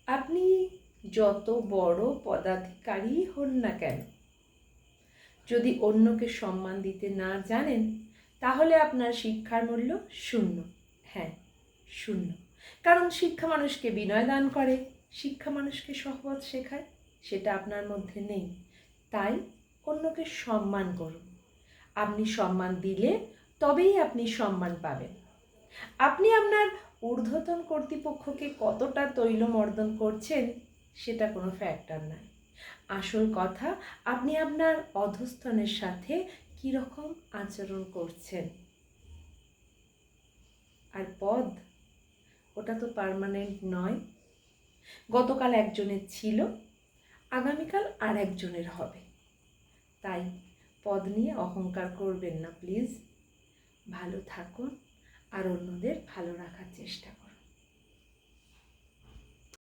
আপনি যত বড় পদাধিকারী হন না কেন, যদি অন্যকে সম্মান দিতে না জানেন, তাহলে আপনার শিক্ষার মূল্য শূন্য। হ্যাঁ, শূন্য। কারণ শিক্ষা মানুষকে বিনয় দান করে, শিক্ষা মানুষকে সহবত শেখায়, সেটা আপনার মধ্যে নেই। তাই অন্যকে সম্মান করুন। আপনি সম্মান দিলে তবেই আপনি সম্মান পাবেন। আপনি আপনার ঊর্ধ্বতন কর্তৃপক্ষকে কতটা তৈলমর্দন করছেন সেটা কোনো ফ্যাক্টর নয়। আসল কথা আপনি আপনার অধস্তনের সাথে কীরকম আচরণ করছেন। আর পদ, ওটা তো পার্মানেন্ট নয়। গতকাল একজনের ছিল, আগামীকাল আর একজনের হবে। তাই পদ নিয়ে অহংকার করবেন না প্লিজ। ভালো থাকুন আর অন্যদের ভালো রাখার চেষ্টা করুন।